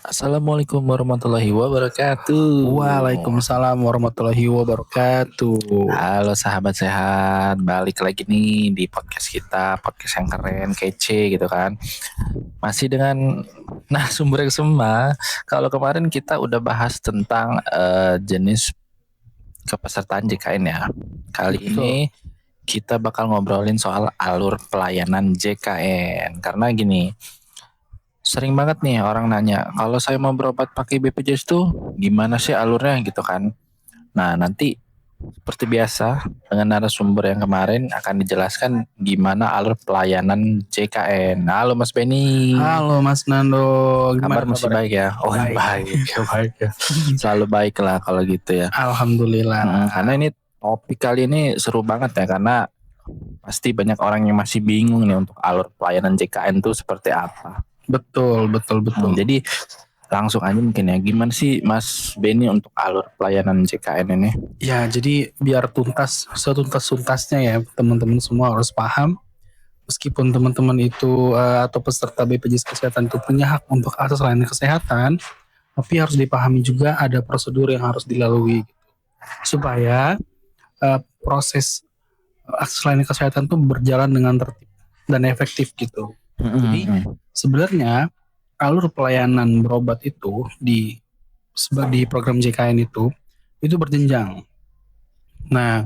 Assalamualaikum warahmatullahi wabarakatuh. Waalaikumsalam warahmatullahi wabarakatuh. Halo sahabat sehat, balik lagi nih di podcast kita, podcast yang keren, kece gitu kan. Masih dengan sumber yang sama. Kalau kemarin kita udah bahas tentang jenis kepesertaan JKN ya. Kali ini kita bakal ngobrolin soal alur pelayanan JKN. Karena gini, sering banget nih orang nanya, kalau saya mau berobat pakai BPJS tuh gimana sih alurnya gitu kan. Nah nanti seperti biasa dengan narasumber yang kemarin akan dijelaskan gimana alur pelayanan JKN. Halo Mas Benny. Halo Mas Nando, Kabar gimana masih kabarnya? baik ya? Oh baik ya. Selalu baik lah kalau gitu ya. Alhamdulillah. Karena ini topik kali ini seru banget ya, karena pasti banyak orang yang masih bingung nih untuk alur pelayanan JKN tuh seperti apa. Betul. Jadi langsung aja mungkin ya, gimana sih Mas Benny untuk alur pelayanan JKN ini? Ya, jadi biar setuntas-tuntasnya ya, teman-teman semua harus paham. Meskipun teman-teman itu atau peserta BPJS Kesehatan itu punya hak untuk akses layanan kesehatan, tapi harus dipahami juga ada prosedur yang harus dilalui supaya proses akses layanan kesehatan itu berjalan dengan tertib dan efektif gitu. Jadi sebenarnya alur pelayanan berobat itu di program JKN itu berjenjang. Nah,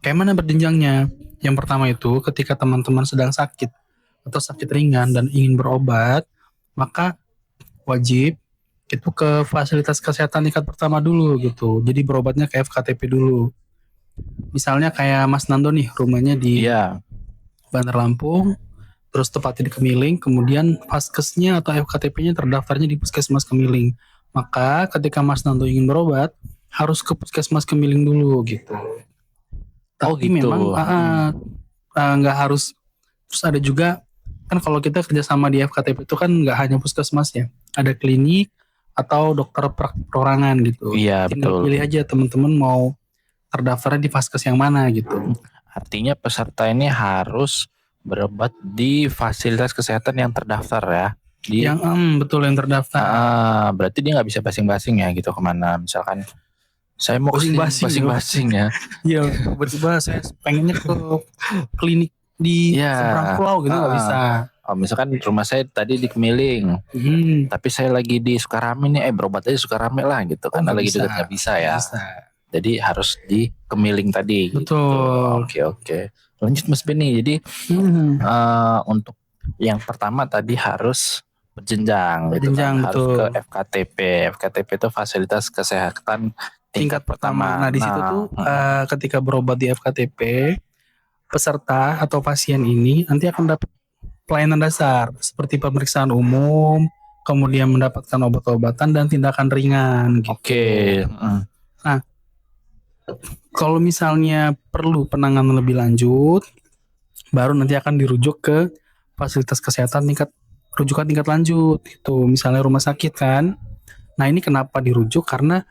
kayak mana berjenjangnya? Yang pertama itu ketika teman-teman sedang sakit atau sakit ringan dan ingin berobat, maka wajib itu ke fasilitas kesehatan tingkat pertama dulu gitu. Jadi berobatnya ke FKTP dulu. Misalnya kayak Mas Nando nih, rumahnya di Bandar Lampung, terus tepatnya di Kemiling, kemudian Faskesnya atau FKTP-nya terdaftarnya di Puskesmas Kemiling. Maka ketika Mas Nando ingin berobat, harus ke Puskesmas Kemiling dulu gitu. Tapi gitu. memang nggak harus. Terus ada juga, kan kalau kita kerjasama di FKTP itu kan nggak hanya Puskesmas ya, ada klinik atau dokter perorangan gitu. Iya, tinggal betul. pilih aja teman-teman mau terdaftarnya di Faskes yang mana gitu. Artinya peserta ini harus berobat di fasilitas kesehatan yang terdaftar ya. Betul, yang terdaftar. Berarti dia nggak bisa basing-basing ya gitu kemana. Misalkan saya mau basing-basing ya. Iya, tiba-tiba saya pengennya ke klinik di seberang pulau gitu, nggak bisa. Misalkan rumah saya tadi di Kemiling, tapi saya lagi di Sukarame nih, berobat aja Sukarame lah gitu, karena lagi dekat, nggak bisa ya. Jadi harus di Kemiling tadi. Betul. Gitu. Oke. Lanjut Mas Benny. Jadi untuk yang pertama tadi harus berjenjang gitu kan. Harus ke FKTP. FKTP itu fasilitas kesehatan tingkat pertama. Nah di situ tuh ketika berobat di FKTP, peserta atau pasien ini nanti akan dapat pelayanan dasar seperti pemeriksaan umum, kemudian mendapatkan obat-obatan dan tindakan ringan gitu. Oke. Nah, kalau misalnya perlu penanganan lebih lanjut, baru nanti akan dirujuk ke fasilitas kesehatan rujukan tingkat lanjut itu, misalnya rumah sakit kan. Nah ini kenapa dirujuk, karena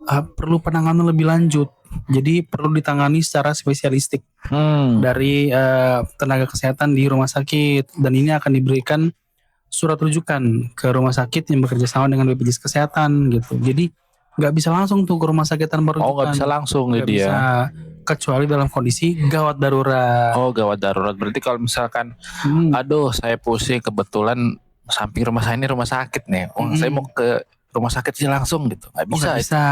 perlu penanganan lebih lanjut, jadi perlu ditangani secara spesialistik dari tenaga kesehatan di rumah sakit, dan ini akan diberikan surat rujukan ke rumah sakit yang bekerja sama dengan BPJS Kesehatan gitu. Jadi nggak bisa langsung tuh ke rumah sakit tanpa rujukan. Nggak bisa langsung nggak bisa, kecuali dalam kondisi gawat darurat. Gawat darurat. Berarti kalau misalkan aduh saya pusing, kebetulan samping rumah saya ini rumah sakit nih, saya mau ke rumah sakit sih langsung gitu, nggak bisa. Nggak bisa,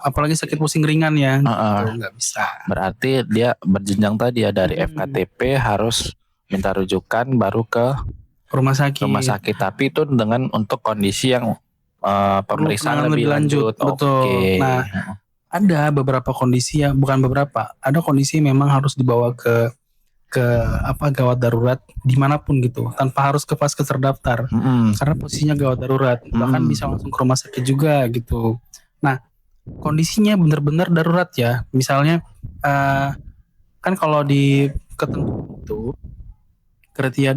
apalagi sakit pusing ringan ya, nggak bisa. Berarti dia berjenjang tadi ya, dari FKTP harus minta rujukan baru ke rumah sakit. Tapi itu dengan untuk kondisi yang pemeriksaan lebih lanjut. Betul. Nah, ada beberapa kondisi ya, bukan beberapa, ada kondisi memang harus dibawa ke gawat darurat dimanapun gitu, tanpa harus ke Faskes terdaftar, karena posisinya gawat darurat, bahkan bisa langsung ke rumah sakit juga gitu. Nah, kondisinya benar-benar darurat ya, misalnya kan kalau di ketentuan itu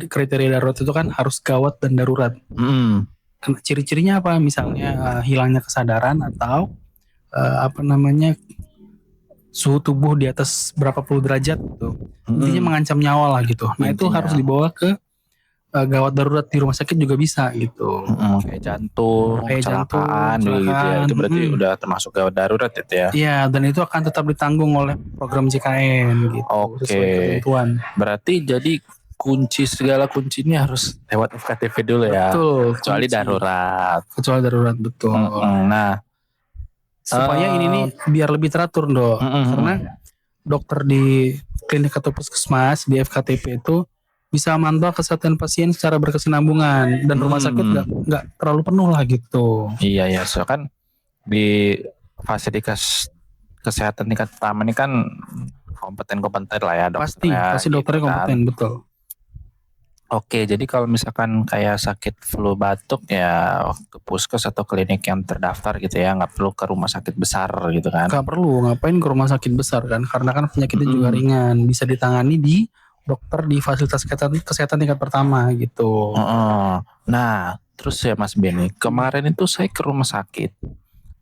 kriteria darurat itu kan harus gawat dan darurat. Ciri-cirinya apa? Misalnya hilangnya kesadaran atau suhu tubuh di atas berapa puluh derajat gitu. Intinya mengancam nyawa lah gitu. Nah itu harus dibawa ke gawat darurat di rumah sakit juga bisa gitu. Kayak jantung, Kayak jantung, kecelakaan gitu ya. kecelakaan, Itu berarti udah termasuk gawat darurat itu ya. Iya, dan itu akan tetap ditanggung oleh program JKN gitu, sesuai Oke. ketentuan. Berarti jadi segala kuncinya harus lewat FKTP dulu ya. Betul, Kecuali kunci. darurat. Kecuali darurat, betul. Nah, Supaya ini nih biar lebih teratur, Dok. Karena dokter di klinik atau puskesmas di FKTP itu bisa memantau kesehatan pasien secara berkesinambungan dan rumah sakit nggak terlalu penuh lah gitu. Iya ya, so kan di fasilitas kesehatan tingkat pertama ini kan kompeten lah ya dokternya. Pasti dokternya gitu kan. kompeten, betul. Oke, jadi kalau misalkan kayak sakit flu batuk ya ke puskes atau klinik yang terdaftar gitu ya, nggak perlu ke rumah sakit besar gitu kan. Nggak perlu, ngapain ke rumah sakit besar kan? Karena kan penyakitnya juga ringan, bisa ditangani di dokter di fasilitas kesehatan tingkat pertama gitu. Nah, terus ya Mas Benny, kemarin itu saya ke rumah sakit,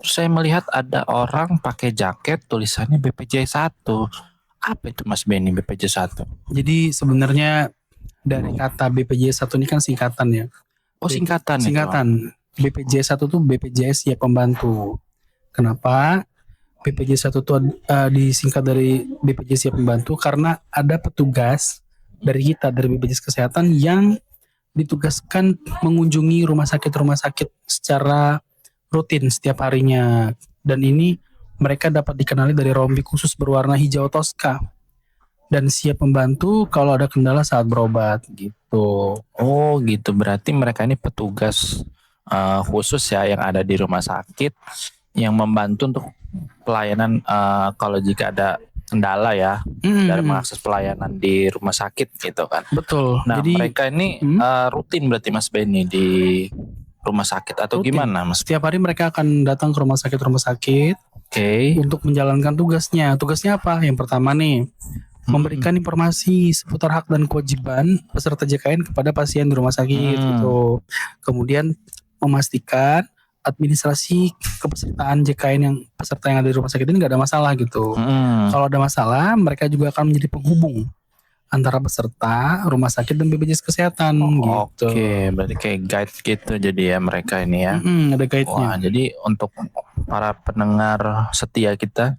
terus saya melihat ada orang pakai jaket tulisannya BPJS 1. Apa itu Mas Benny BPJS 1? Jadi sebenarnya dari kata BPJS 1 ini kan singkatan ya. Oh, singkatan. Singkatan. BPJS 1 tuh BPJS Siap Pembantu. Kenapa? BPJS 1 tuh disingkat dari BPJS Siap Pembantu karena ada petugas dari kita, dari BPJS Kesehatan yang ditugaskan mengunjungi rumah sakit secara rutin setiap harinya. Dan ini mereka dapat dikenali dari rompi khusus berwarna hijau toska. Dan siap membantu kalau ada kendala saat berobat gitu. Oh gitu, berarti mereka ini petugas khusus ya yang ada di rumah sakit yang membantu untuk pelayanan kalau jika ada kendala ya dari mengakses pelayanan di rumah sakit gitu kan. Betul. Nah, jadi mereka ini rutin berarti Mas Benny di rumah sakit atau rutin. Gimana Mas? Setiap hari mereka akan datang ke rumah sakit untuk menjalankan tugasnya. Tugasnya apa? Yang pertama nih, memberikan informasi seputar hak dan kewajiban peserta JKN kepada pasien di rumah sakit gitu. Kemudian memastikan administrasi kepesertaan JKN yang peserta yang ada di rumah sakit ini nggak ada masalah gitu. Kalau ada masalah, mereka juga akan menjadi penghubung antara peserta rumah sakit dan BPJS Kesehatan gitu. Oke, berarti kayak guide gitu jadi ya mereka ini ya. Ada guide-nya. Wah, jadi untuk para pendengar setia kita,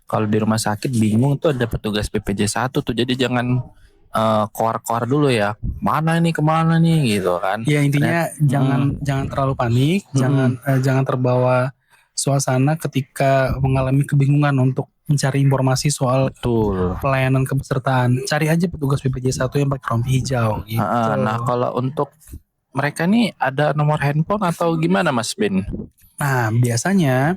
kalau di rumah sakit bingung tuh ada petugas BPJS 1 tuh, jadi jangan koar-koar dulu ya, mana nih kemana nih gitu kan. Ya intinya jangan terlalu panik, jangan terbawa suasana ketika mengalami kebingungan untuk mencari informasi soal pelayanan kepesertaan. Cari aja petugas BPJS 1 yang pakai rompi hijau gitu. Nah kalau untuk mereka nih ada nomor handphone atau gimana Mas Ben? Nah biasanya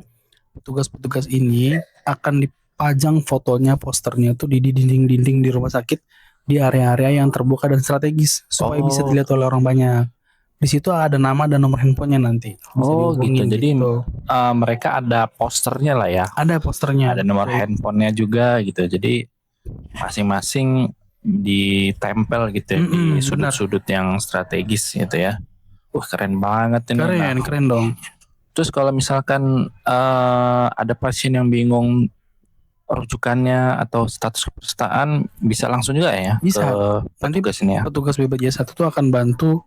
petugas-petugas ini akan dipajang fotonya, posternya tuh di dinding-dinding di rumah sakit di area-area yang terbuka dan strategis supaya bisa dilihat oleh orang banyak. Di situ ada nama dan nomor handphonenya nanti. Gitu. Jadi mereka ada posternya lah ya. Ada posternya. Ada nomor handphonenya juga gitu. Jadi masing-masing ditempel gitu ya, di sudut-sudut yang strategis gitu ya. Wah keren banget ini. Keren dong. Terus kalau misalkan ada pasien yang bingung rujukannya atau status kepesertaan, bisa langsung juga ya bisa. Ke petugas ini ya. Petugas BPJS 1 itu akan bantu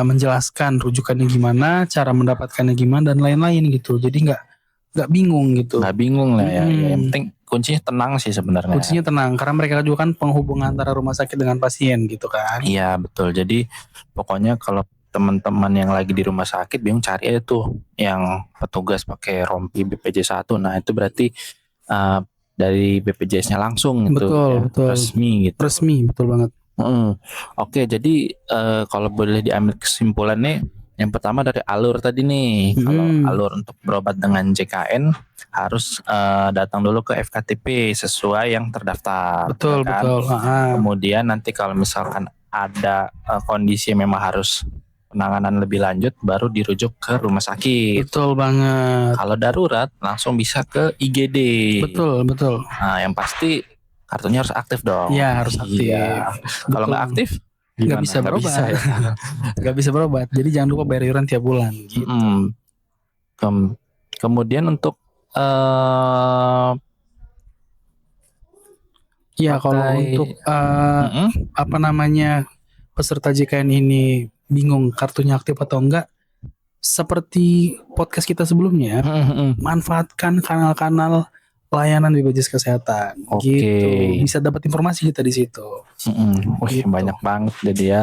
menjelaskan rujukannya gimana, cara mendapatkannya gimana dan lain-lain gitu. Jadi nggak bingung gitu. Nggak bingung lah ya. Yang penting kuncinya tenang sih sebenarnya. Kuncinya tenang karena mereka juga kan penghubung antara rumah sakit dengan pasien gitu kan. Iya betul. Jadi pokoknya kalau teman-teman yang lagi di rumah sakit bingung, cari aja tuh yang petugas pakai rompi BPJS 1. Nah itu berarti dari BPJS-nya langsung gitu. Betul. Resmi gitu. Resmi, betul banget. Oke, jadi kalau boleh diambil kesimpulannya, yang pertama dari alur tadi nih. Kalau alur untuk berobat dengan JKN harus datang dulu ke FKTP sesuai yang terdaftar. Betul. Kemudian nanti kalau misalkan ada kondisi yang memang harus penanganan lebih lanjut, baru dirujuk ke rumah sakit. Betul banget. Kalau darurat langsung bisa ke IGD. Betul. Nah yang pasti kartunya harus aktif dong. Iya harus aktif. Iya. Kalau nggak aktif nggak bisa berobat. Nggak bisa berobat. Jadi jangan lupa bayar iuran tiap bulan. Gitu. Kemudian untuk ya kalau untuk peserta JKN ini bingung kartunya aktif atau enggak, seperti podcast kita sebelumnya, manfaatkan kanal-kanal layanan BPJS Kesehatan. Oke. Gitu. Bisa dapat informasi kita di situ. Wih, Gitu. banyak banget jadi ya.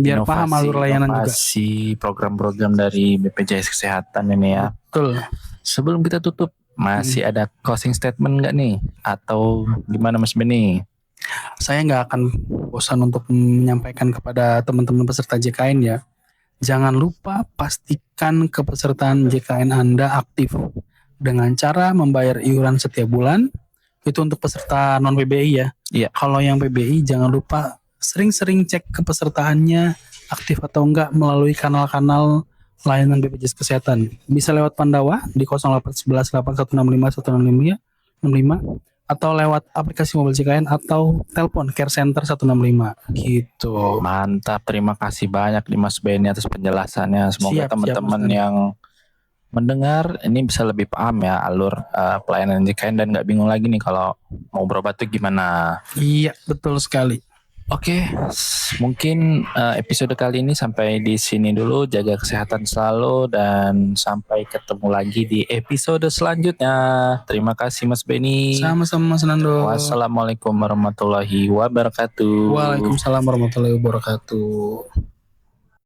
Biar paham alur layanan juga. Inovasi program-program dari BPJS Kesehatan ini ya. Betul. Sebelum kita tutup, masih ada closing statement nggak nih? Atau gimana Mas Beni? Saya nggak akan bosan untuk menyampaikan kepada teman-teman peserta JKN ya. Jangan lupa pastikan kepesertaan JKN Anda aktif dengan cara membayar iuran setiap bulan. Itu untuk peserta non PBI ya. Iya. Kalau yang PBI jangan lupa sering-sering cek kepesertaannya aktif atau enggak melalui kanal-kanal layanan BPJS Kesehatan. Bisa lewat Pandawa di 0811 8165 165 atau lewat aplikasi mobil JKN atau telepon care center 165 gitu. Mantap, terima kasih banyak nih Mas Beni atas penjelasannya. Semoga Siap, teman-teman Mas Dani. yang mendengar ini bisa lebih paham ya alur pelayanan JKN dan nggak bingung lagi nih kalau mau berobat tuh gimana. Iya, betul sekali. Oke, mungkin episode kali ini sampai di sini dulu. Jaga kesehatan selalu dan sampai ketemu lagi di episode selanjutnya. Terima kasih Mas Beni. Sama-sama Mas Nando. Wassalamualaikum warahmatullahi wabarakatuh. Waalaikumsalam warahmatullahi wabarakatuh.